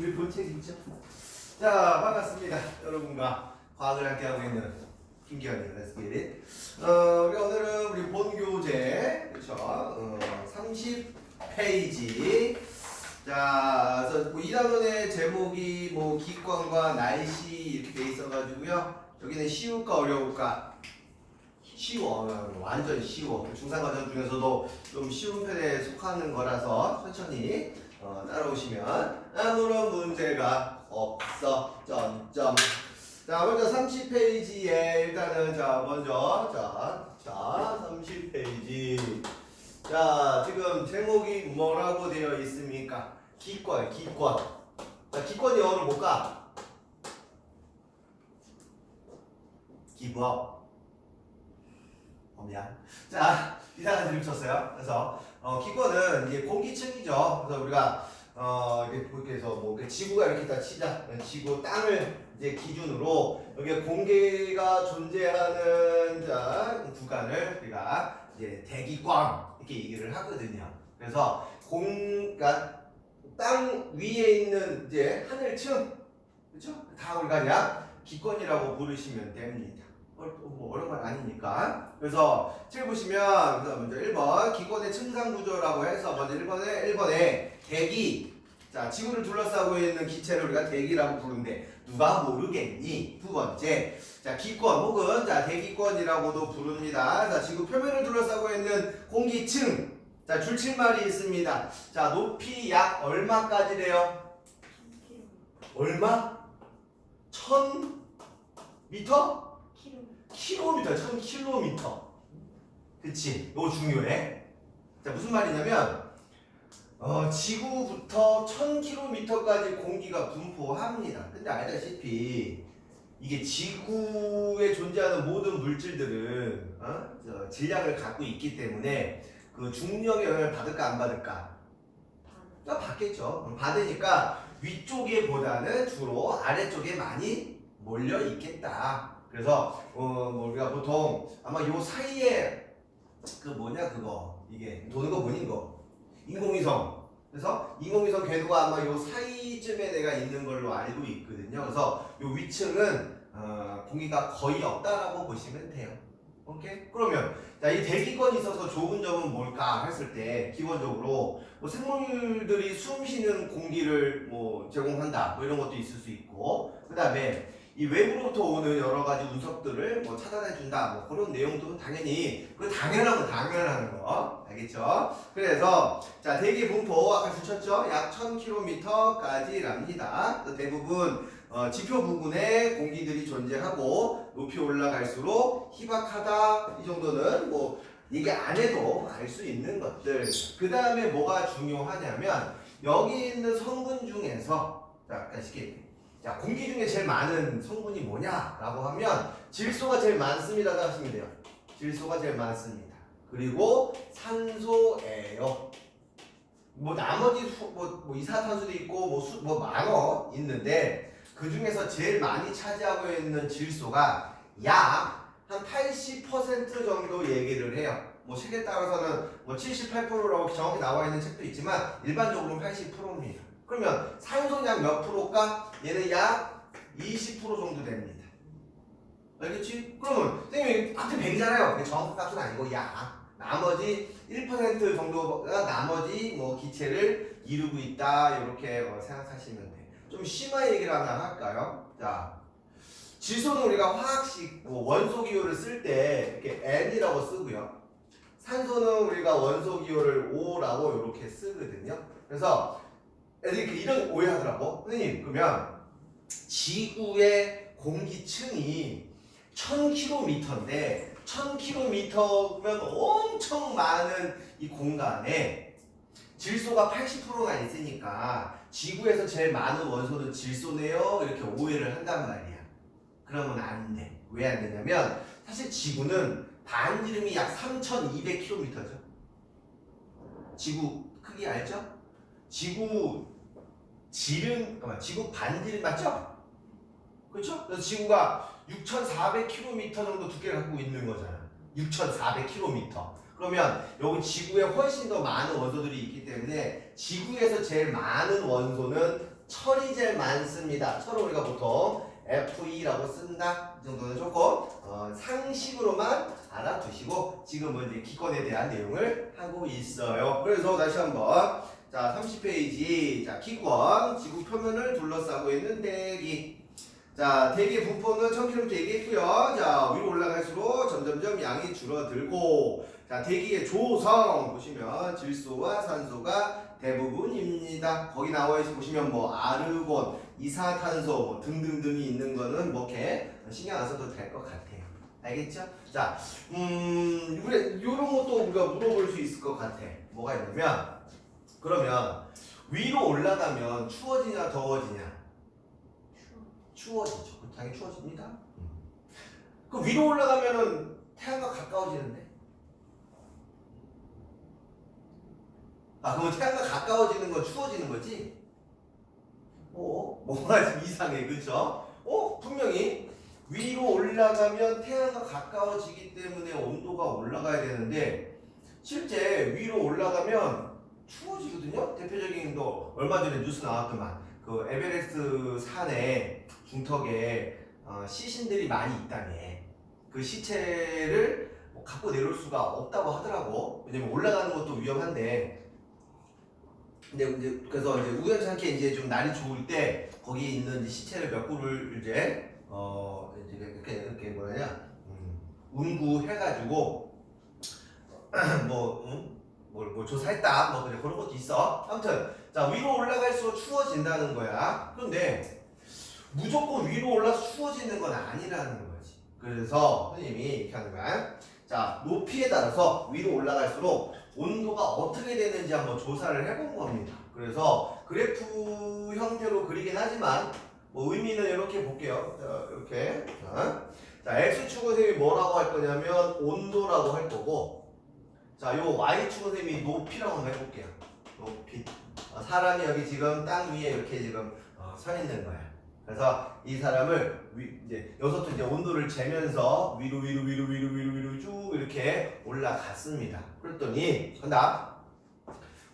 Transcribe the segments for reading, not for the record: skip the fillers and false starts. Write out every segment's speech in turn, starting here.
우리 본 책 있죠? 자, 반갑습니다. 여러분과 과학을 함께하고 있는 김기현입니다. Let's get it. 우리 오늘은 우리 본 교재, 그렇죠? 30페이지. 자, 그래서 뭐 2단원의 제목이 뭐 기권과 날씨 이렇게 돼 있어가지고요. 여기는 쉬울까 어려울까? 쉬워, 완전 쉬워. 중상과정 중에서도 좀 쉬운 편에 속하는 거라서 천천히 따라오시면 아무런 문제가 없어. 점점. 자, 먼저 30페이지에 일단은 먼저 30페이지. 자, 지금 제목이 뭐라고 되어 있습니까? 기권. 자, 기권이 영어로 뭘까? 기부업. 미안. 자, 이상한 드립 쳤어요. 그래서 기권은 이제 공기층이죠. 그래서 우리가 이렇게 해서 뭐 지구가 이렇게 다 치자. 지구 땅을 이제 기준으로 여기 공기가 존재하는 구간을 우리가 이제 대기권 이렇게 얘기를 하거든요. 그래서 그러니까 땅 위에 있는 이제 하늘층, 그렇죠? 다 우리가 그냥 기권이라고 부르시면 됩니다. 뭐 어려운 건 아니니까. 그래서 책 보시면 먼저 1번 기권의 층상 구조라고 해서 먼저 1번에 대기. 자, 지구를 둘러싸고 있는 기체를 우리가 대기라고 부르는데 누가 모르겠니? 두 번째, 자, 기권 혹은 대기권이라고도 부릅니다. 자, 지구 표면을 둘러싸고 있는 공기층. 자, 줄칠말이 있습니다. 자, 높이 약 얼마까지래요? 얼마? 1000m? 킬로미터, 1000km. 그치? 이거 중요해. 자, 무슨 말이냐면, 지구부터 1000km까지 공기가 분포합니다. 근데 알다시피, 이게 지구에 존재하는 모든 물질들은, 질량을 갖고 있기 때문에, 그 중력의 영향을 받을까, 안 받을까? 받겠죠. 받으니까, 위쪽에 보다는 주로 아래쪽에 많이 몰려 있겠다. 그래서 뭐 우리가 보통 아마 요 사이에 이게 도는 거 보는 거 인공위성. 그래서 인공위성 궤도가 아마 요 사이쯤에 내가 있는 걸로 알고 있거든요. 그래서 요 위층은 공기가 거의 없다라고 보시면 돼요. 오케이? 그러면 이 대기권이 있어서 좋은 점은 뭘까 했을 때 기본적으로 뭐 생물들이 숨 쉬는 공기를 뭐 제공한다 뭐 이런 것도 있을 수 있고, 그다음에 이 외부로부터 오는 여러 가지 운석들을 뭐 차단해준다 뭐 그런 내용도 당연히 당연한 거 알겠죠? 그래서 대기 분포 아까 주셨죠? 약 1000km까지랍니다. 대부분 지표 부근에 공기들이 존재하고 높이 올라갈수록 희박하다, 이 정도는 뭐 얘기 안 해도 알 수 있는 것들. 그 다음에 뭐가 중요하냐면 여기 있는 성분 중에서 공기 중에 제일 많은 성분이 뭐냐라고 하면 질소가 제일 많습니다. 하시면 돼요. 질소가 제일 많습니다. 그리고 산소예요. 뭐 나머지 뭐 이산화탄소도 있고 뭐 많어 있는데 그 중에서 제일 많이 차지하고 있는 질소가 약 한 80% 정도 얘기를 해요. 뭐 책에 따라서는 뭐 78%라고 정확히 나와 있는 책도 있지만 일반적으로는 80%입니다. 그러면 산소는 약 몇 프로일까? 얘는 약 20% 정도 됩니다. 알겠지? 그러면 선생님이 앞에 100이잖아요. 정확한 값은 아니고 약 나머지 1% 정도가 나머지 뭐 기체를 이루고 있다, 이렇게 생각하시면 돼. 좀 심한 얘기를 하나 할까요? 자, 질소는 우리가 화학식 원소 기호를 쓸 때 이렇게 N이라고 쓰고요. 산소는 우리가 원소 기호를 O라고 이렇게 쓰거든요. 그래서 애들이 이런 오해하더라고. 선생님, 그러면 지구의 공기층이 1000km인데 1000km면 엄청 많은 이 공간에 질소가 80%나 있으니까 지구에서 제일 많은 원소는 질소네요, 이렇게 오해를 한단 말이야. 그러면 안 돼. 왜 안 되냐면 사실 지구는 반지름이 약 3200km죠. 지구 크기 알죠? 지구 반지름 맞죠? 그렇죠? 그래서 지구가 6400km 정도 두께를 갖고 있는 거잖아. 6400km. 그러면 여기 지구에 훨씬 더 많은 원소들이 있기 때문에 지구에서 제일 많은 원소는 철이 제일 많습니다. 철은 우리가 보통 FE라고 쓴다. 이 정도는 조금 상식으로만 알아두시고 지금은 이제 기권에 대한 내용을 하고 있어요. 그래서 다시 한번 자 30페이지 자 기권 지구 표면을 둘러싸고 있는 대기 자 대기의 분포는 1000km 얘기했고요. 자 위로 올라갈수록 점점점 양이 줄어들고 자 대기의 조성 보시면 질소와 산소가 대부분입니다. 거기 나와 있어 보시면 뭐 아르곤, 이산화탄소 뭐 등등등이 있는 거는 뭐 이렇게 신경 안 써도 될 것 같아요. 알겠죠? 자, 우리 요런 것도 우리가 물어볼 수 있을 것 같아. 뭐가 있냐면 그러면 위로 올라가면 추워지냐 더워지냐? 추워지죠. 당연히 추워집니다. 그 위로 올라가면은 태양과 가까워지는데. 아, 그러면 태양과 가까워지는 건 추워지는 거지? 뭔가 좀 이상해, 그쵸? 분명히 위로 올라가면 태양과 가까워지기 때문에 온도가 올라가야 되는데 실제 위로 올라가면 추워지거든요? 대표적인 거 얼마 전에 뉴스 나왔더만 그 에베레스트 산에 중턱에 시신들이 많이 있다며 그 시체를 갖고 내려올 수가 없다고 하더라고. 왜냐면 올라가는 것도 위험한데 근데 이제 그래서 이제 우연찮게 이제 좀 날이 좋을 때 거기에 있는 이제 시체를 몇 구를 이제 이제 이렇게 뭐냐 운구해가지고 뭘 조사했다 뭐 그런 것도 있어. 아무튼 자 위로 올라갈수록 추워진다는 거야. 그런데 무조건 위로 올라서 추워지는 건 아니라는 거지. 그래서 선생님이 이렇게 하는 거야. 자 높이에 따라서 위로 올라갈수록 온도가 어떻게 되는지 한번 조사를 해본 겁니다. 그래서 그래프 형태로 그리긴 하지만 뭐 의미는 이렇게 볼게요. 자, 이렇게 자 X축은 선생님이 뭐라고 할 거냐면 온도라고 할 거고 자 요 Y축은 선생님이 높이라고 한번 해볼게요. 높이 사람이 여기 지금 땅 위에 이렇게 지금 서 있는 거야. 그래서 이 사람을 이제 여기서부터 이제 온도를 재면서 위로 쭉 이렇게 올라갔습니다. 그랬더니 간다.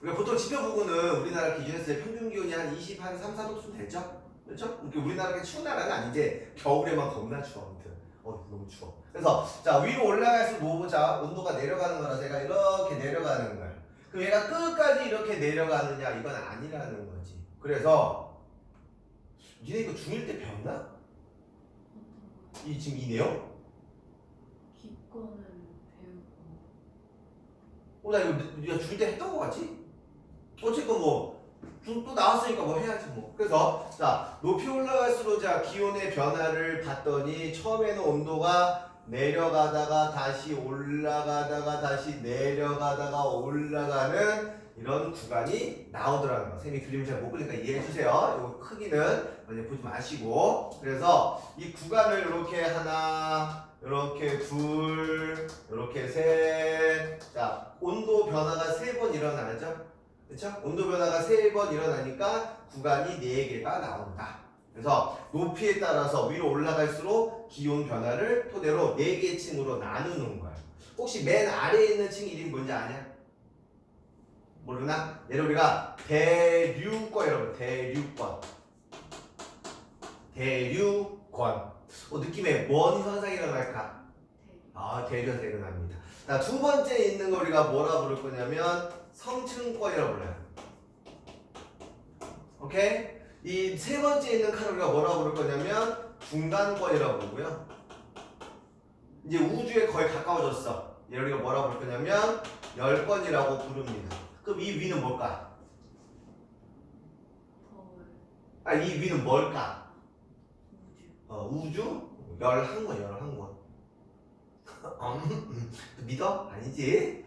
우리가 보통 지표부근은 우리나라 기준에서 평균 기온이 한 3, 4도쯤 되죠? 그렇죠? 우리나라가 추운 나라는 아닌데 겨울에만 겁나 추워. 아무튼 너무 추워. 그래서 자 위로 올라갈수록 보자 온도가 내려가는 거라서 얘가 이렇게 내려가는 거야. 그럼 얘가 끝까지 이렇게 내려가느냐 이건 아니라는 거지. 그래서 니네 이거 중1 때 배웠나? 지금 이 내용? 기권은 배우고 나 이거 네가 중1 때 했던 거 같지? 어쨌건 또 나왔으니까 뭐 해야지 뭐. 그래서 자 높이 올라갈수록 자 기온의 변화를 봤더니 처음에는 온도가 내려가다가 다시 올라가다가 다시 내려가다가 올라가는 이런 구간이 나오더라고요. 선생님이 그림을 잘 못 그리니까 이해해 주세요. 이거 크기는 보지 마시고. 그래서 이 구간을 이렇게 하나, 이렇게 둘, 이렇게 셋. 자, 온도 변화가 3번 일어나죠? 그렇죠? 온도 변화가 3번 일어나니까 구간이 4개가 나온다. 그래서 높이에 따라서 위로 올라갈수록 기온 변화를 토대로 4개 층으로 나누는 거예요. 혹시 맨 아래에 있는 층 이름이 뭔지 아냐? 모르나? 얘를 우리가 대류권 여러분 대류권 느낌에 뭔 현상이 일어날까? 대류 현상이 일어납니다. 자, 두 번째 있는 거 우리가 뭐라 부를 거냐면 성층권이라고 불러요. 오케이? 이 세 번째 있는 칸을 우리가 뭐라 부를 거냐면 중간권이라고 부르고요. 이제 우주에 거의 가까워졌어. 얘를 우리가 뭐라 부를 거냐면 열권이라고 부릅니다. 그럼 이 위는 뭘까? 이 위는 뭘까? 우주? 11권. 믿어? 아니지?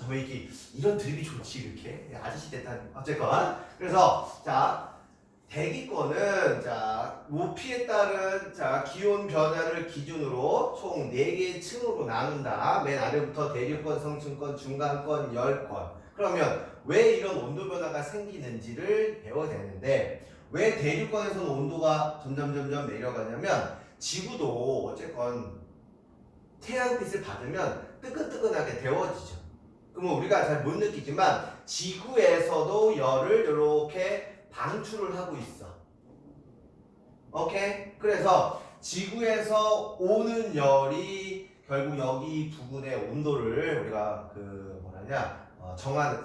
왜 이렇게 이런 드립이 좋지 이렇게 아저씨 됐다니. 어쨌건 그래서 자 대기권은 자 높이에 따른 자 기온 변화를 기준으로 총 4개의 층으로 나눈다. 맨 아래부터 대류권, 성층권, 중간권, 열권. 그러면 왜 이런 온도 변화가 생기는지를 배워야 되는데 왜 대류권에서는 온도가 점점 내려가냐면 지구도 어쨌건 태양빛을 받으면 뜨끈뜨끈하게 데워지죠. 그러면 우리가 잘 못 느끼지만 지구에서도 열을 이렇게 방출을 하고 있어. 오케이? 그래서 지구에서 오는 열이 결국 여기 부분의 온도를 우리가 그 뭐라냐 정하는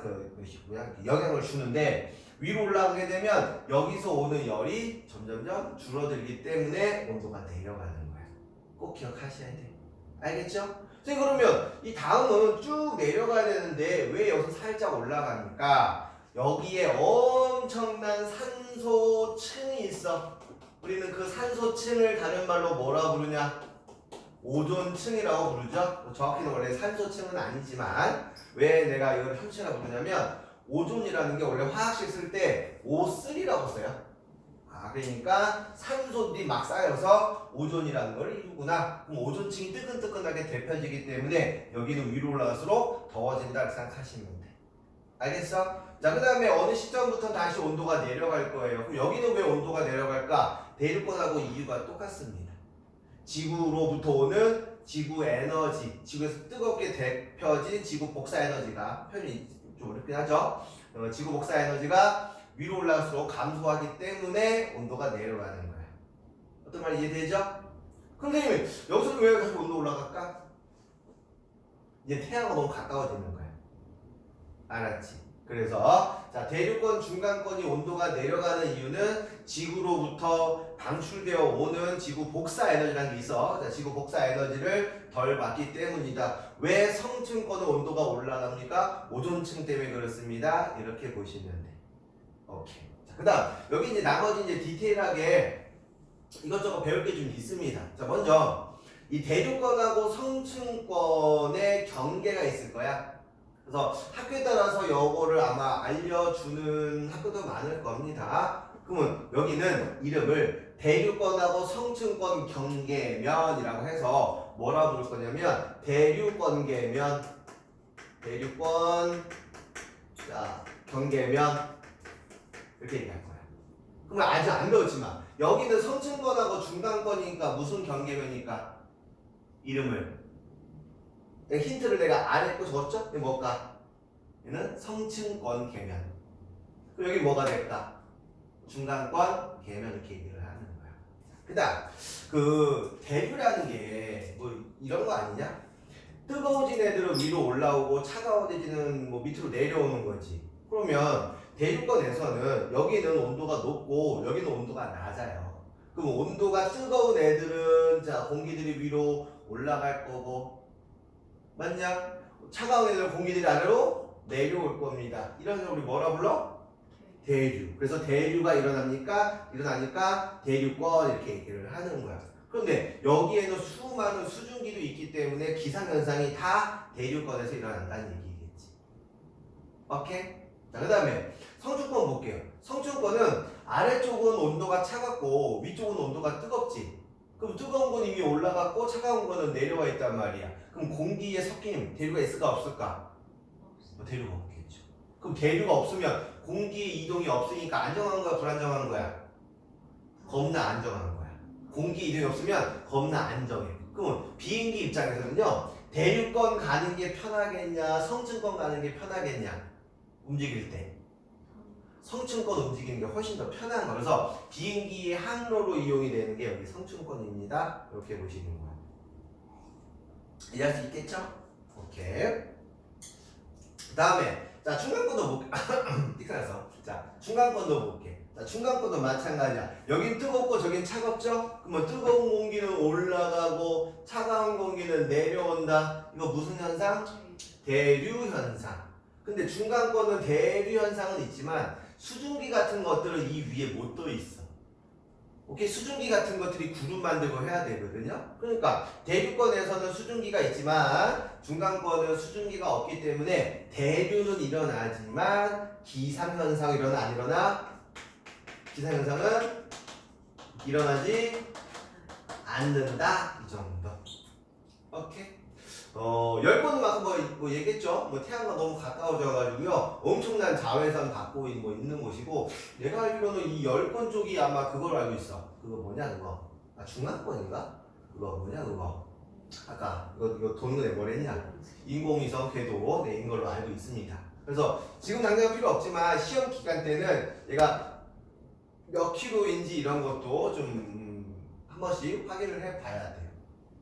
뭐야 영향을 주는데 위로 올라가게 되면 여기서 오는 열이 점점점 줄어들기 때문에 온도가 내려가는 거야. 꼭 기억하셔야 돼. 알겠죠? 자, 그러면 이 다음은 쭉 내려가야 되는데 왜 여기서 살짝 올라가니까 여기에 엄청난 산소층이 있어. 우리는 그 산소층을 다른 말로 뭐라 부르냐? 오존층이라고 부르죠. 정확히는 원래 산소층은 아니지만 왜 내가 이걸 현층이라고 부르냐면 오존이라는 게 원래 화학식 쓸 때 O3라고 써요. 그러니까 산소들이 막 쌓여서 오존이라는 걸 이루구나. 그럼 오존층이 뜨끈뜨끈하게 데펴지기 때문에 여기는 위로 올라갈수록 더워진다 이렇게 생각하시면 돼. 알겠어? 자, 그 다음에 어느 시점부터 다시 온도가 내려갈 거예요. 그럼 여기는 왜 온도가 내려갈까? 대륙권하고 이유가 똑같습니다. 지구로부터 오는 지구 에너지, 지구에서 뜨겁게 데펴진 지구 복사 에너지가 표현이 좀 어렵긴 하죠. 지구 복사 에너지가 위로 올라갈수록 감소하기 때문에 온도가 내려가는 거야. 어떤 말이 이해되죠? 선생님, 여기서는 왜 다시 온도 올라갈까? 이제 태양과 너무 가까워지는 거야. 알았지? 그래서 자, 대륙권, 중간권이 온도가 내려가는 이유는 지구로부터 방출되어 오는 지구 복사 에너지라는 게 있어. 자, 지구 복사 에너지를 덜 받기 때문이다. 왜 성층권의 온도가 올라갑니까? 오존층 때문에 그렇습니다. 이렇게 보시면 돼. 오케이. 자, 그다음 여기 이제 나머지 이제 디테일하게 이것저것 배울 게 좀 있습니다. 자, 먼저 이 대륙권하고 성층권의 경계가 있을 거야. 그래서 학교에 따라서 요거를 아마 알려주는 학교도 많을 겁니다. 그러면 여기는 이름을 대륙권하고 성층권 경계면이라고 해서 뭐라 부를 거냐면 대륙권계면, 대륙권 자 경계면 이렇게 얘기할 거야. 그러면 아직 안 배웠지만 여기는 성층권하고 중간권이니까 무슨 경계면이니까 이름을 힌트를 내가 아래 거 적었죠? 이게 뭘까? 얘는 성층권 계면. 그럼 여기 뭐가 될까? 중간권 계면 이렇게 얘기를 하는 거야. 그 다음 그 대류라는 게 뭐 이런 거 아니냐? 뜨거워진 애들은 위로 올라오고 차가워지는 뭐 밑으로 내려오는 거지. 그러면 대륙권에서는 여기는 온도가 높고 여기는 온도가 낮아요. 그럼 온도가 뜨거운 애들은 자 공기들이 위로 올라갈 거고 맞냐? 차가운 애들 공기들이 아래로 내려올 겁니다. 이런 걸 우리 뭐라 불러? 대류. 그래서 대류가 일어나니까 대류권 이렇게 얘기를 하는 거야. 그런데 여기에는 수많은 수증기도 있기 때문에 기상현상이 다 대류권에서 일어난다는 얘기겠지. 오케이? 자, 그 다음에 성층권 볼게요. 성층권은 아래쪽은 온도가 차갑고 위쪽은 온도가 뜨겁지. 그럼 뜨거운 건 이미 올라갔고 차가운 거는 내려와 있단 말이야. 그럼 공기에 섞인 대류가 있을까 없을까? 대류가 없겠죠. 그럼 대류가 없으면 공기의 이동이 없으니까 안정한 거야 불안정한 거야? 겁나 안정한 거야. 공기 이동이 없으면 겁나 안정해. 그럼 비행기 입장에서는요 대류권 가는 게 편하겠냐 성층권 가는 게 편하겠냐 움직일 때 성층권 움직이는 게 훨씬 더 편한 거. 그래서 비행기의 항로로 이용이 되는 게 여기 성층권입니다. 이렇게 보시는 거예요. 이해할 수 있겠죠? 오케이. 그 다음에 자 중간권도 볼게. 띠까서 자 중간권도 볼게. 자 중간권도 마찬가지야. 여긴 뜨겁고 저긴 차갑죠? 그러면 뜨거운 공기는 올라가고 차가운 공기는 내려온다. 이거 무슨 현상? 대류 현상. 근데 중간권은 대류 현상은 있지만 수증기 같은 것들은 이 위에 못 떠 있어. 오케이, 수증기 같은 것들이 구름 만들고 해야 되거든요. 그러니까 대류권에서는 수증기가 있지만 중간권은 수증기가 없기 때문에 대류는 일어나지만 기상현상은 일어나 안 일어나? 기상현상은 일어나지 않는다. 이 정도. 오케이. 10번은 아까 뭐 얘기했죠? 뭐 태양과 너무 가까워져가지고요. 엄청난 자외선 받고 있는 곳이고, 내가 알기로는 이 10번 쪽이 아마 그걸 알고 있어. 그거 뭐냐, 그거? 중간권인가? 그거 뭐냐, 그거? 아까, 이거 도는 애 뭐랬냐? 인공위성 궤도, 인 걸로 알고 있습니다. 그래서 지금 당장 필요 없지만, 시험 기간 때는 얘가 몇 킬로인지 이런 것도 좀 한 번씩 확인을 해 봐야 돼요.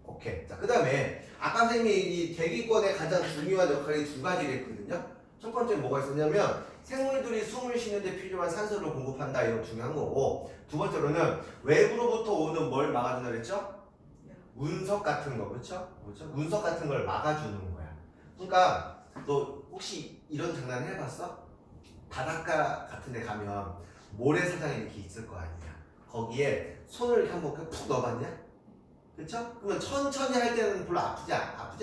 오케이. 자, 그 다음에 아까 선생님이 이 대기권의 가장 중요한 역할이 두 가지를 했거든요. 첫 번째 뭐가 있었냐면 생물들이 숨을 쉬는데 필요한 산소를 공급한다, 이런 중요한 거고, 두 번째로는 외부로부터 오는 뭘 막아준다 그랬죠? 운석 같은 거, 그렇죠? 운석 같은 걸 막아주는 거야. 그러니까 너 혹시 이런 장난 해봤어? 바닷가 같은 데 가면 모래사장이 이렇게 있을 거 아니야. 거기에 손을 이렇게 한번 푹 넣어봤냐? 그쵸? 그러면 천천히 할 때는 별로 아프지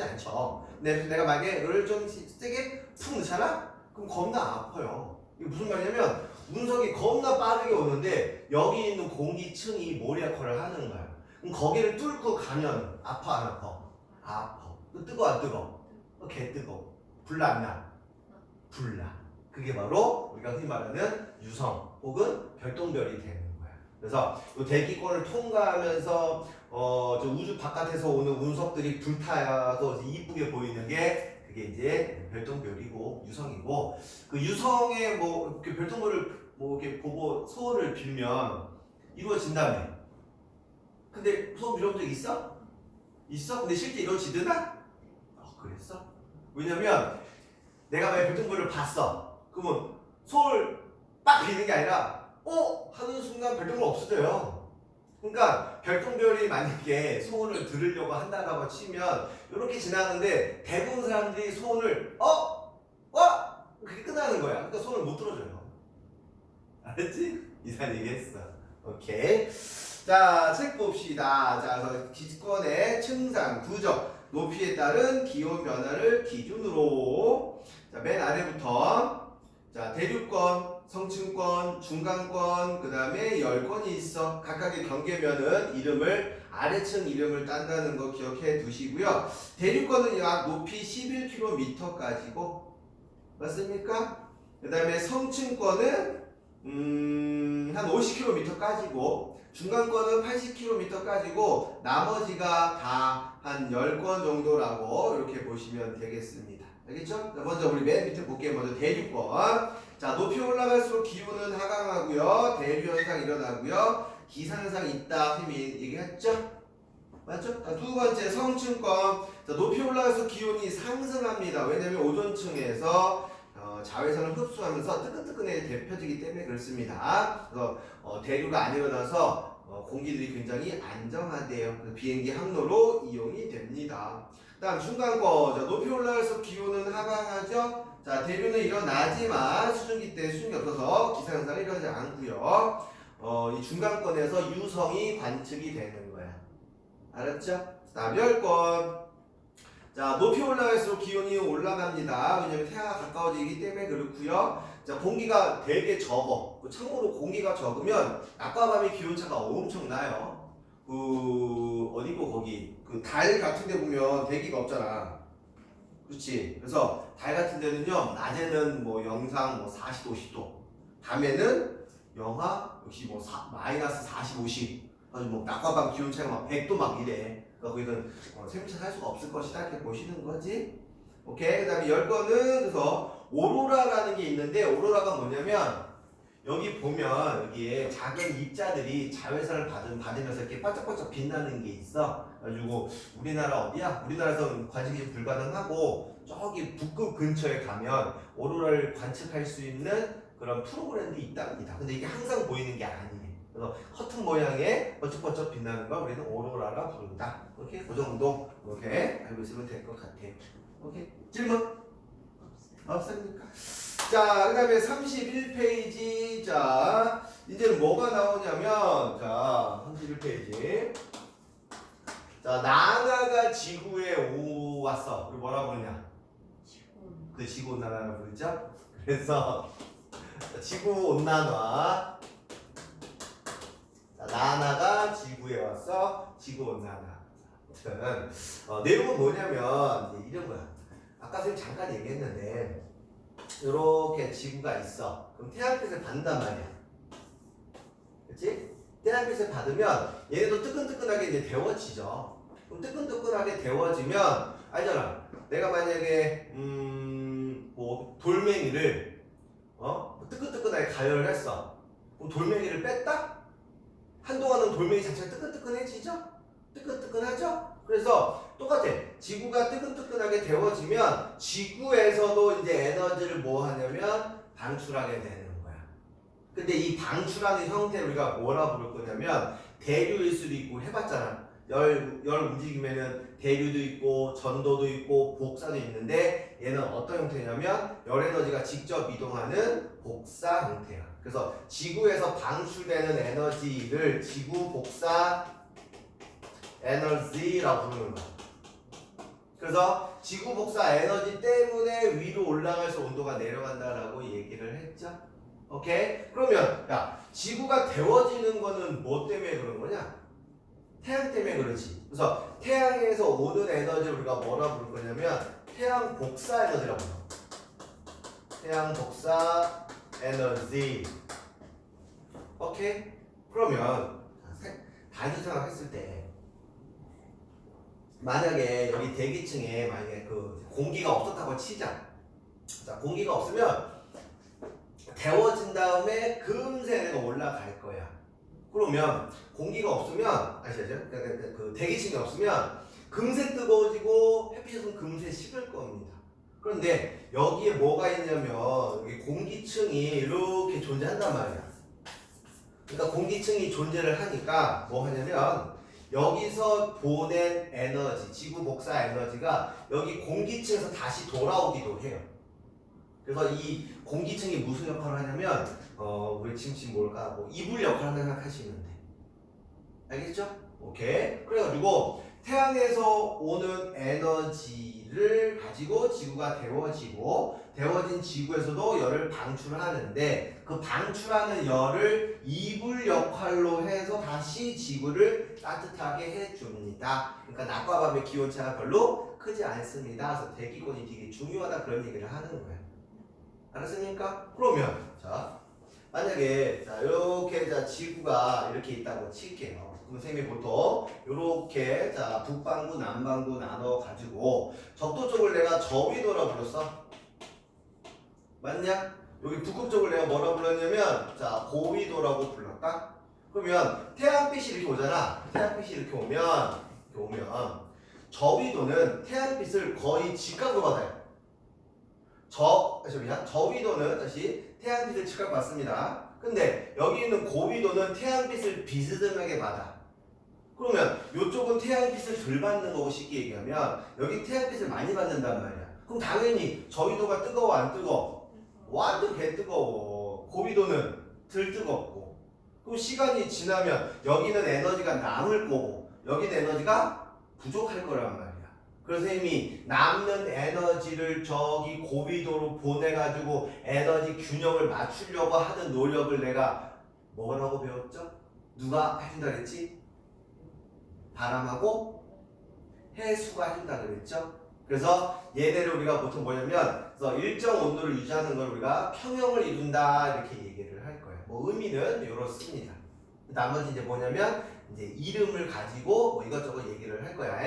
않죠. 근데 내가 만약에 이걸 좀 세게 푹 넣잖아? 그럼 겁나 아파요. 이게 무슨 말이냐면 운석이 겁나 빠르게 오는데 여기 있는 공기층이 모래 역할을 하는 거야. 그럼 거기를 뚫고 가면 아파 안 아파? 아파. 뜨거워 안 뜨거워? 개 뜨거워. 불나 안 나? 불나. 그게 바로 우리가 흔히 말하는 유성 혹은 별똥별이 되는 거야. 그래서 이 대기권을 통과하면서 저 우주 바깥에서 오는 운석들이 불타서 이쁘게 보이는 게 그게 이제 별똥별이고 유성이고, 그 유성의 뭐 이렇게 별똥별을 뭐 이렇게 보고 소원을 빌면 이루어진다며. 근데 소원 빌어본 적 있어? 있어? 근데 실제 이루어지드나? 그랬어? 왜냐면 내가 만약 별똥별을 봤어. 그러면 소원을 빡 비는 게 아니라 하는 순간 별똥별 없어져요. 그러니까 별똥별이 만약에 소원을 들으려고 한다라고 치면 이렇게 지나가는데 대부분 사람들이 소원을 그게 끝나는 거야. 그러니까 소원을 못 들어줘요. 알았지? 이상 얘기했어. 오케이. 자, 책 봅시다. 자, 그래서 기권의 층상, 구적, 높이에 따른 기온 변화를 기준으로, 자, 맨 아래부터, 자, 대륙권, 성층권, 중간권, 그 다음에 열권이 있어. 각각의 경계면은 이름을, 아래층 이름을 딴다는 거 기억해 두시고요. 대륙권은 약 높이 11km까지고, 맞습니까? 그 다음에 성층권은 한 50km까지고, 중간권은 80km까지고, 나머지가 다 한 10권 정도라고 이렇게 보시면 되겠습니다. 알겠죠? 먼저 우리 맨 밑에 볼게요. 먼저 대륙권. 자, 높이 올라갈수록 기온은 하강하고요. 대류 현상 일어나고요. 기상현상이 있다. 선생님이 얘기했죠? 맞죠? 자, 두 번째 성층권. 자, 높이 올라갈수록 기온이 상승합니다. 왜냐면 오존층에서 자외선을 흡수하면서 뜨끈뜨끈하게 데펴지기 때문에 그렇습니다. 그래서 대류가 안 일어나서 공기들이 굉장히 안정하대요. 그래서 비행기 항로로 이용이 됩니다. 다음 중간권. 자, 높이 올라갈수록 기온은 하강하죠. 자, 대류는 일어나지만 수증기 때 수증기 없어서 기상현상이 일어나지 않고요. 이 중간권에서 유성이 관측이 되는 거야. 알았죠? 다음 열권. 자, 높이 올라갈수록 기온이 올라갑니다. 왜냐면 태양과 가까워지기 때문에 그렇고요. 자, 공기가 되게 적어. 참고로 공기가 적으면 낮과 밤의 기온차가 엄청나요. 어디고 거기 그 달 같은 데 보면 대기가 없잖아. 그렇지? 그래서 달 같은 데는요, 낮에는 뭐 영상 뭐 40, 50도, 밤에는 영하 역시 뭐 마이너스 40, 50. 아주 뭐 낮과 밤 기온 차이가 막 100도 막 이래. 그러니까 거기는 생물체 살 수가 없을 것이다 이렇게 보시는 거지. 오케이. 그다음에 열거는 그래서 오로라라는 게 있는데, 오로라가 뭐냐면 여기 보면 여기에 작은 입자들이 자외선을 받으면서 이렇게 반짝반짝 빛나는 게 있어. 그래가지고 우리나라 어디야? 우리나라에서는 관측이 불가능하고 저기 북극 근처에 가면 오로라를 관측할 수 있는 그런 프로그램이 있답니다. 근데 이게 항상 보이는 게 아니에요. 그래서 커튼 모양의 번쩍번쩍 빛나는 걸 우리는 오로라라 부른다. 오케이? 그 정도 이렇게 알고 있으면 될 것 같아요. 오케이? 질문? 없습니까? 자, 그 다음에 31페이지. 자, 이제는 뭐가 나오냐면, 자, 31페이지. 자, 나나가 지구에 왔어. 우리 뭐라 부르냐? 그 지구온난화라 부르죠? 그래서 지구온난화. 자, 나나가 지구에 왔어. 지구온난화. 아무튼 내용은 뭐냐면 이제 이런 거야. 아까 선생님 잠깐 얘기했는데 이렇게 지구가 있어. 그럼 태양빛을 받는단 말이야. 그치? 태양빛을 받으면 얘네도 뜨끈뜨끈하게 이제 데워지죠. 그럼 뜨끈뜨끈하게 데워지면 알잖아. 내가 만약에 뭐 돌멩이를 뜨끈뜨끈하게 가열을 했어. 그럼 돌멩이를 뺐다? 한동안은 돌멩이 자체가 뜨끈뜨끈해지죠? 뜨끈뜨끈하죠? 그래서 똑같아. 지구가 뜨끈뜨끈하게 데워지면 지구에서도 이제 에너지를 뭐 하냐면 방출하게 되는 거야. 근데 이 방출하는 형태를 우리가 뭐라 부를 거냐면 대류일 수도 있고 해봤잖아. 열 움직이면은 대류도 있고 전도도 있고 복사도 있는데 얘는 어떤 형태냐면 열 에너지가 직접 이동하는 복사 형태야. 그래서 지구에서 방출되는 에너지를 지구 복사 에너지라고 부르는 거야. 그래서 지구 복사 에너지 때문에 위로 올라갈수 온도가 내려간다라고 얘기를 했죠. 오케이? 그러면 야, 지구가 데워지는 거는 뭐 때문에 그런 거냐? 태양 때문에 그렇지. 그래서 태양에서 오는 에너지를 우리가 뭐라 부를 거냐면 태양 복사 에너지라고 불러. 태양 복사 에너지. 오케이? 그러면 단순 생각했을 때 만약에 여기 대기층에 만약에 그 공기가 없었다고 치자. 자, 공기가 없으면 데워진 다음에 금세 내가 올라갈 거야. 그러면 공기가 없으면 아시죠? 그 대기층이 없으면 금세 뜨거워지고 햇빛은 금세 식을 겁니다. 그런데 여기에 뭐가 있냐면 여기 공기층이 이렇게 존재한단 말이야. 그러니까 공기층이 존재를 하니까 뭐 하냐면 여기서 보낸 에너지, 지구 복사 에너지가 여기 공기층에서 다시 돌아오기도 해요. 그래서 이 공기층이 무슨 역할을 하냐면 우리 지금 뭘까? 뭐 이불 역할을 생각하시면 돼. 알겠죠? 오케이. 그래가지고 태양에서 오는 에너지를 가지고 지구가 데워지고 데워진 지구에서도 열을 방출하는데 그 방출하는 열을 이불 역할로 해서 다시 지구를 따뜻하게 해줍니다. 그러니까 낮과 밤의 기온차가 별로 크지 않습니다. 그래서 대기권이 되게 중요하다 그런 얘기를 하는 거예요. 알았습니까? 그러면 자 만약에 자 이렇게 자 지구가 이렇게 있다고 칠게요. 그럼 선생님이 보통 이렇게 자 북반구 남반구 나눠 가지고 적도 쪽을 내가 저위도라 불렀어. 맞냐? 여기 북극 쪽을 내가 뭐라 불렀냐면 자 고위도라고 불렀다. 그러면 태양빛이 이렇게 오잖아. 태양빛이 이렇게 오면 저위도는 태양빛을 거의 직각으로 받아요. 저위도는 다시 태양빛을 직각 받습니다. 근데 여기 있는 고위도는 태양빛을 비스듬하게 받아. 그러면 이쪽은 태양빛을 덜 받는 거고 쉽게 얘기하면 여기 태양빛을 많이 받는단 말이야. 그럼 당연히 저위도가 뜨거워 안 뜨거워? 완전 개 뜨거워. 고위도는 덜 뜨겁고. 그럼 시간이 지나면 여기는 에너지가 남을 거고 여기는 에너지가 부족할 거란 말이야. 그래서 이미 남는 에너지를 저기 고위도로 보내가지고 에너지 균형을 맞추려고 하는 노력을 내가 뭐라고 배웠죠? 누가 해준다 그랬지? 바람하고 해수가 해준다 그랬죠? 그래서 얘네를 우리가 보통 뭐냐면 그래서 일정 온도를 유지하는 걸 우리가 평형을 이룬다 이렇게 얘기를 할 거예요. 뭐 의미는 이렇습니다. 나머지 이제 뭐냐면 이제 이름을 가지고 뭐 이것저것 얘기를 할 거야.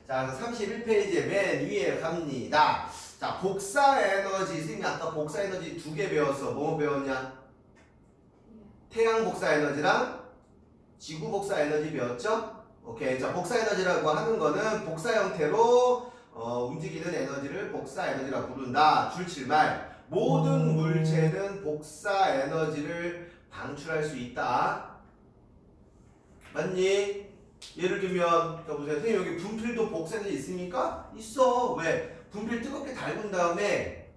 자, 그래서 31페이지에 맨 위에 갑니다. 자, 복사 에너지. 선생님이 아까 복사 에너지 2개 배웠어. 뭐 배웠냐? 태양 복사 에너지랑 지구 복사 에너지 배웠죠? 오케이. 자, 복사 에너지라고 하는 거는 복사 형태로 움직이는 에너지를 복사 에너지라고 부른다. 줄칠말. 모든 물체는 복사 에너지를 방출할 수 있다. 맞니? 예를 들면 자 보세요. 선생님 여기 분필도 복사 에너지 있습니까? 있어. 왜? 분필 뜨겁게 달군 다음에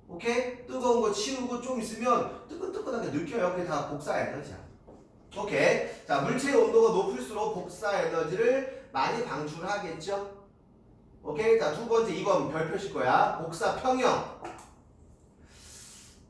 오케이? 뜨거운 거 치우고 좀 있으면 뜨끈뜨끈하게 느껴요. 그게 다 복사 에너지야. 오케이? 자, 물체의 온도가 높을수록 복사 에너지를 많이 방출하겠죠? 오케이? 자, 두 번째 2번 별표실 거야. 복사 평형.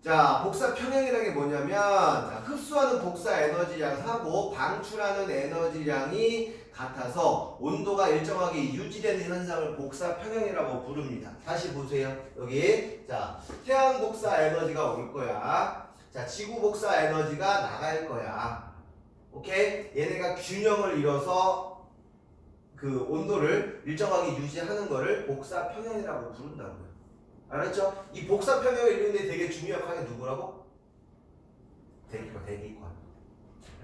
자, 복사 평형이라는 게 뭐냐면 자, 흡수하는 복사 에너지량하고 방출하는 에너지량이 같아서 온도가 일정하게 유지되는 현상을 복사 평형이라고 부릅니다. 다시 보세요. 여기 자, 태양 복사 에너지가 올 거야. 자, 지구 복사 에너지가 나갈 거야. 오케이? 얘네가 균형을 이뤄서 그 온도를 일정하게 유지하는 거를 복사 평형이라고 부른다고요. 알았죠? 이 복사 평형을 이루는데 되게 중요한 게 누구라고? 대기권.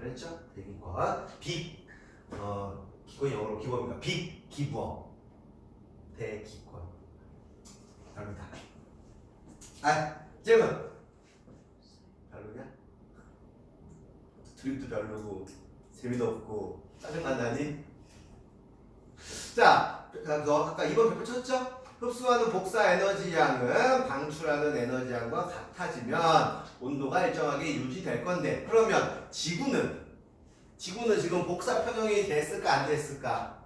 알았죠? 대기권. 기권이 영어로 기범이니까 기부업. 대기권. 다릅니다. 질문. 별로냐? 드립도 별로고 재미도 없고 짜증난다니? 자, 그래서 아까 2번 배포 쳤죠? 흡수하는 복사 에너지 양은 방출하는 에너지 양과 같아지면 온도가 일정하게 유지될 건데, 그러면 지구는 지금 복사 평형이 됐을까 안 됐을까?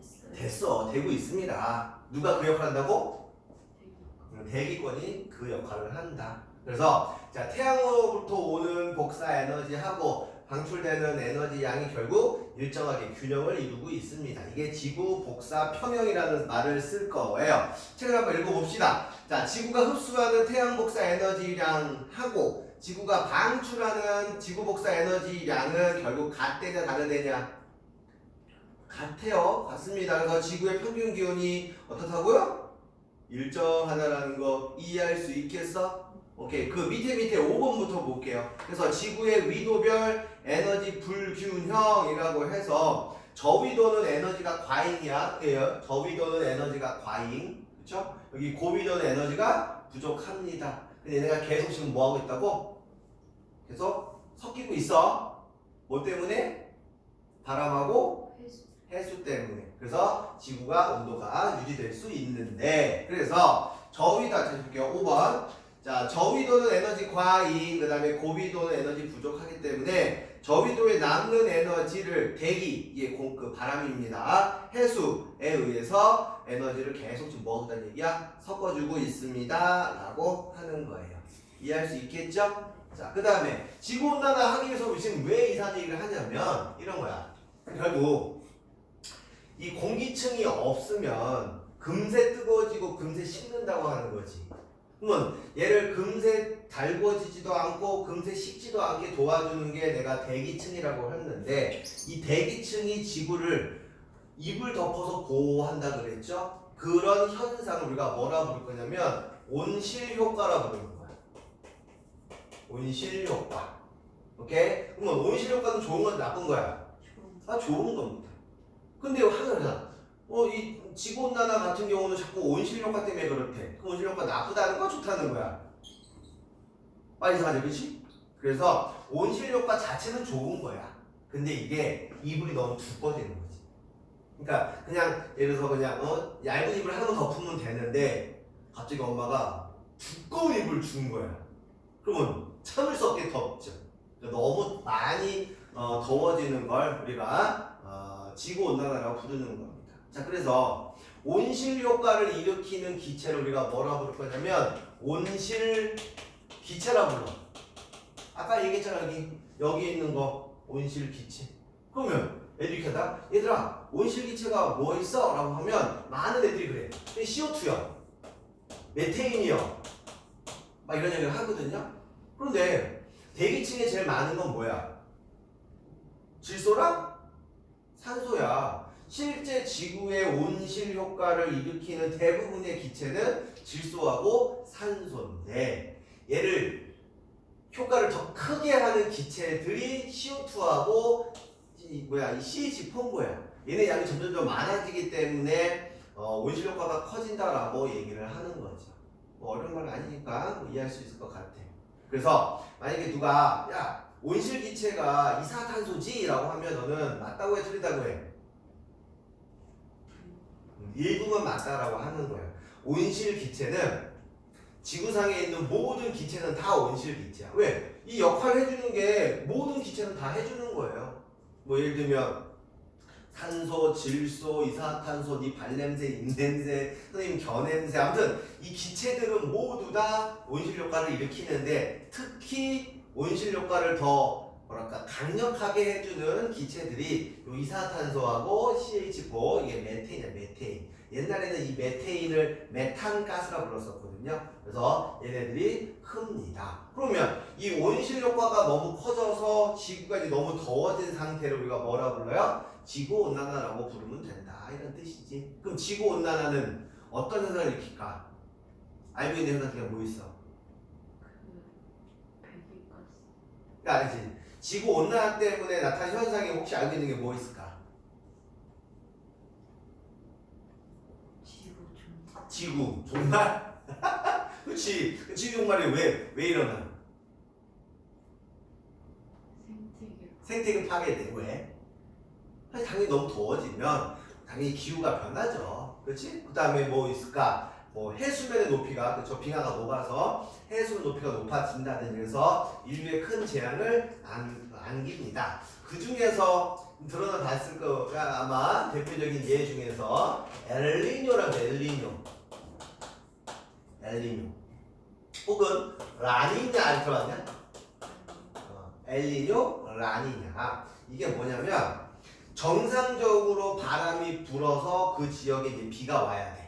됐어요. 됐어. 되고 있습니다. 누가 그 역할을 한다고? 대기권. 대기권이 그 역할을 한다. 그래서 자, 태양으로부터 오는 복사 에너지하고 방출되는 에너지 양이 결국 일정하게 균형을 이루고 있습니다. 이게 지구 복사 평형이라는 말을 쓸 거예요. 책을 한번 읽어봅시다. 자, 지구가 흡수하는 태양 복사 에너지량하고 지구가 방출하는 지구 복사 에너지량은 결국 같대냐 다르대냐? 같아요. 같습니다. 그래서 지구의 평균 기온이 어떻다고요? 일정하다라는 거 이해할 수 있겠어? 오케이. 그 밑에 5번부터 볼게요. 그래서 지구의 위도별 에너지 불균형이라고 해서 저위도는 에너지가 과잉이야. 예, 저위도는 에너지가 과잉. 그쵸? 여기 고위도는 에너지가 부족합니다. 근데 얘네가 계속 지금 뭐 하고 있다고? 계속 섞이고 있어. 뭐 때문에? 바람하고 회수. 해수 때문에. 그래서 지구가 온도가 유지될 수 있는데, 그래서 저위도 해볼게요. 5번. 자, 저위도는 에너지 과잉, 그 다음에 고위도는 에너지 부족하기 때문에 저위도에 남는 에너지를 대기, 이게 그 바람입니다. 해수에 의해서 에너지를 계속 지금 뭐 한다는 얘기야? 섞어주고 있습니다. 라고 하는 거예요. 이해할 수 있겠죠? 자, 그 다음에 지구온난화 하기 위해서 지금 왜 이상 얘기를 하냐면 이런 거야. 결국 이 공기층이 없으면 금세 뜨거워지고 금세 식는다고 하는 거지. 그러면 얘를 금세 달궈지지도 않고 금세 식지도 않게 도와주는 게 내가 대기층이라고 했는데, 이 대기층이 지구를 입을 덮어서 보호한다 그랬죠? 그런 현상을 우리가 뭐라 부를 거냐면 온실 효과라 부르는 거야. 온실 효과. 오케이? 그러면 온실 효과는 좋은 건지 나쁜 거야? 좋은 겁니다. 근데 하늘이야. 이 지구온난화 같은 경우는 자꾸 온실 효과 때문에 그렇대. 그 온실 효과 나쁘다는 거야, 좋다는 거야? 빨리 이상하지, 그렇지? 그래서 온실 효과 자체는 좋은 거야. 근데 이게 이불이 너무 두꺼워지는 거지. 그러니까 그냥 예를 들어서 그냥 얇은 이불 하나만 덮으면 되는데 갑자기 엄마가 두꺼운 이불을 준 거야. 그러면 참을 수 없게 덥죠. 너무 많이 더워지는 걸 우리가 지구온난화라고 부르는 겁니다. 자, 그래서 온실 효과를 일으키는 기체를 우리가 뭐라 부를 거냐면 온실 기체라 불러. 아까 얘기했잖아. 여기 있는 거 온실 기체. 그러면 애들이 이렇게 하다, 얘들아 온실 기체가 뭐 있어? 라고 하면 많은 애들이 그래. CO2요, 메테인이요, 막 이런 얘기를 하거든요. 그런데 대기층에 제일 많은 건 뭐야? 질소랑 산소야. 실제 지구의 온실 효과를 일으키는 대부분의 기체는 질소하고 산소인데, 얘를 효과를 더 크게 하는 기체들이 CO2하고 이 CH4야. 얘네 양이 점점 더 많아지기 때문에 온실 효과가 커진다라고 얘기를 하는 거죠. 뭐 어려운 말 아니니까 뭐 이해할 수 있을 것 같아. 그래서 만약에 누가 야 온실 기체가 이산화탄소지라고 하면 너는 맞다고 해 틀리다고 해? 일부분 맞다라고 하는 거야. 온실 기체는 지구상에 있는 모든 기체는 다 온실 기체야. 왜? 이 역할을 해주는 게 모든 기체는 다 해주는 거예요. 뭐 예를 들면 산소, 질소, 이산화탄소, 네 발냄새, 입냄새, 선생님 겨냄새, 아무튼 이 기체들은 모두 다 온실 효과를 일으키는데, 특히 온실 효과를 더 뭐랄까 강력하게 해주는 기체들이 요 이산화탄소하고 CH4, 이게 메테인이야, 메테인. 옛날에는 이 메테인을 메탄가스라 불렀었거든요. 그래서 얘네들이 큽니다. 그러면 이 온실 효과가 너무 커져서 지구가 이제 너무 더워진 상태를 우리가 뭐라 불러요? 지구온난화라고 부르면 된다, 이런 뜻이지. 그럼 지구온난화는 어떤 현상을 일으킬까? 알고 있는 현상 중에 뭐 있어? 그 배기가스. 그러니까 알지? 지구 온난화 때문에 나타난 현상이 혹시 알고 있는 게 뭐 있을까? 지구 좀 지구 종말? 그렇지. 그 지구 종말이 왜 일어나? 생태계 파괴돼. 왜? 아니, 당연히 너무 더워지면 당연히 기후가 변하죠. 그렇지? 그 다음에 뭐 있을까? 뭐 해수면의 높이가 그렇죠. 빙하가 녹아서 해수면 높이가 높아진다든지 해서 인류에 큰 재앙을 안깁니다. 그 중에서 드러나 봤을 거가 아마 대표적인 예 중에서 엘니뇨라고 엘니뇨 혹은 라니냐 들어봤냐? 엘니뇨, 라니냐. 이게 뭐냐면 정상적으로 바람이 불어서 그 지역에 이제 비가 와야 돼.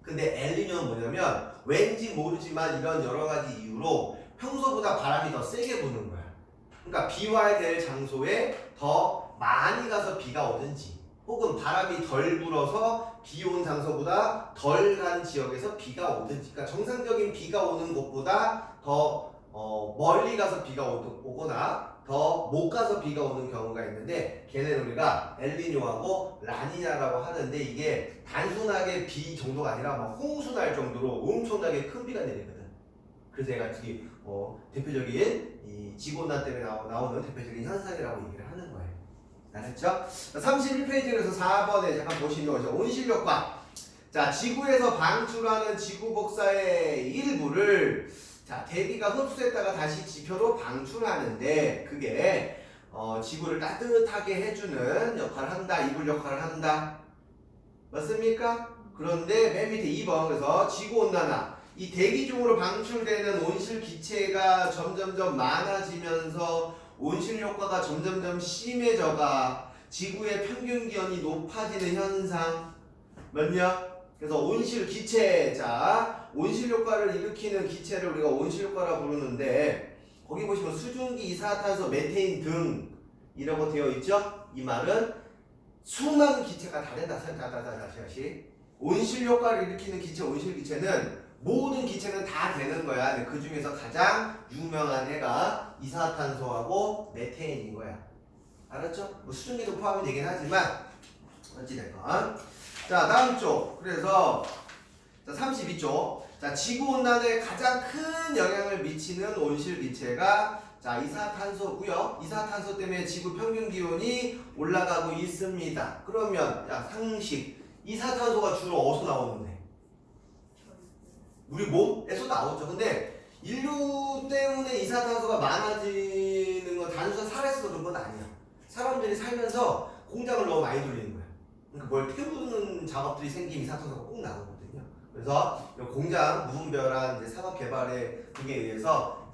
근데 엘니뇨는 뭐냐면 왠지 모르지만 이런 여러 가지 이유로 평소보다 바람이 더 세게 부는 거야. 그러니까 비 와야 될 장소에 더 많이 가서 비가 오든지 혹은 바람이 덜 불어서 비 온 장소보다 덜 간 지역에서 비가 오든지 그러니까 정상적인 비가 오는 곳보다 더 멀리 가서 비가 오거나 더 못 가서 비가 오는 경우가 있는데 걔네는 우리가 엘니뇨하고 라니냐라고 하는데 이게 단순하게 비 정도가 아니라 막 홍수 날 정도로 엄청나게 큰 비가 내리거든. 그래서 얘가 대표적인 이 지구온난 때문에 나오는 대표적인 현상이라고 얘기를 하는 거예요. 알았죠? 31페이지에서 4번에 잠깐 보시면 온실효과. 자, 지구에서 방출하는 지구 복사의 일부를 자, 대기가 흡수했다가 다시 지표로 방출하는데 그게 지구를 따뜻하게 해주는 역할을 한다. 이불 역할을 한다. 맞습니까? 그런데 맨 밑에 2번 그래서 지구온난화 이 대기 중으로 방출되는 온실 기체가 점점점 많아지면서 온실 효과가 점점점 심해져가 지구의 평균 기온이 높아지는 현상 맞냐? 그래서 온실 기체 자 온실 효과를 일으키는 기체를 우리가 온실 효과라 부르는데 거기 보시면 수증기, 이산화탄소, 메테인 등이라고 되어 있죠? 이 말은 수많은 기체가 다 된다. 다시 온실 효과를 일으키는 기체, 온실 기체는 모든 기체는 다 되는 거야. 그 중에서 가장 유명한 애가 이산화탄소하고 메테인인 거야. 알았죠? 뭐 수증기도 포함이 되긴 하지만 어찌됐건 자 다음 쪽 그래서 자 32쪽 자 지구온난화에 가장 큰 영향을 미치는 온실 기체가 자 이산화탄소고요. 이산화탄소 때문에 지구 평균 기온이 올라가고 있습니다. 그러면 야 상식 이산화탄소가 주로 어디서 나오는데? 우리 몸에서 나오죠. 근데 인류 때문에 이산화탄소가 많아지는 건 단순한 살아있어서 그런 건 아니야. 사람들이 살면서 공장을 너무 많이 돌리는 거야. 그러니까 뭘 태우는 작업들이 생기면 이산화탄소가 꼭 나오거든요. 그래서 공장 무분별한 이제 산업 개발에 그게 의해서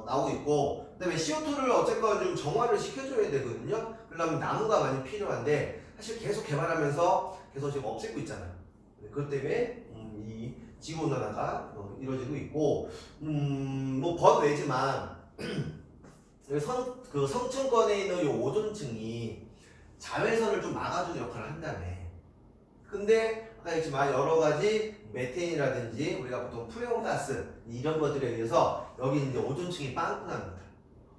나오고 있고, 그다음에 CO2를 어쨌건 좀 정화를 시켜줘야 되거든요. 그러려면 나무가 많이 필요한데 사실 계속 개발하면서 계속 지금 없애고 있잖아요. 그것 때문에 이 지구 온난화가 이루어지고 있고, 뭐 번외지만 그 성층권에 있는 이 오존층이 자외선을 좀 막아주는 역할을 한다며. 근데 아까 했지만 여러 가지 메테인이라든지 우리가 보통 프레온가스 이런 것들에 의해서 여기 이제 오존층이 빵꾸 납니다.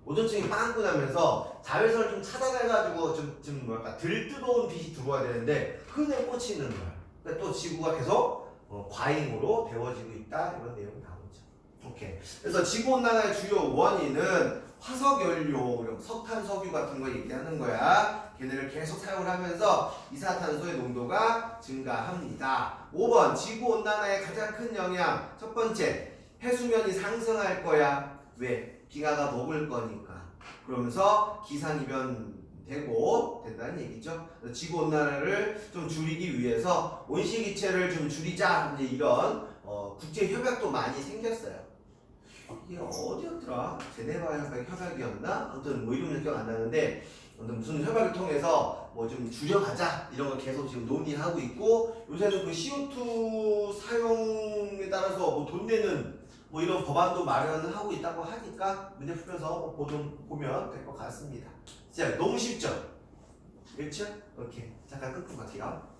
오존층이 빵꾸 나면서 자외선을 좀 차단해가지고 좀 뭐랄까 덜 뜨거운 빛이 들어와야 되는데 그냥 꽂히는 거야. 그러니까 또 지구가 계속 과잉으로 데워지고 있다 이런 내용이 나오죠. 오케이. 그래서 지구온난화의 주요 원인은 화석연료, 석탄, 석유 같은 거 얘기하는 거야. 걔네를 계속 사용을 하면서 이산화탄소의 농도가 증가합니다. 5번 지구온난화의 가장 큰 영향 첫 번째 해수면이 상승할 거야. 왜? 빙하가 녹을 거니까. 그러면서 기상이변 된다는 얘기죠. 지구온난화를 좀 줄이기 위해서 온실기체를 좀 줄이자 이제 이런 국제 협약도 많이 생겼어요. 이게 어디였더라? 제네바 협약이었나? 아무튼 뭐 이름은 기억 안 나는데 아무튼 무슨 협약을 통해서 뭐 좀 줄여가자 이런 걸 계속 지금 논의하고 있고 요새는 그 CO2 사용에 따라서 뭐 돈 내는 뭐 이런 법안도 마련을 하고 있다고 하니까 문제 풀면서 보면 될 것 같습니다. 자, 너무 쉽죠? 그렇죠? 오케이. 잠깐 끊고 갈게요.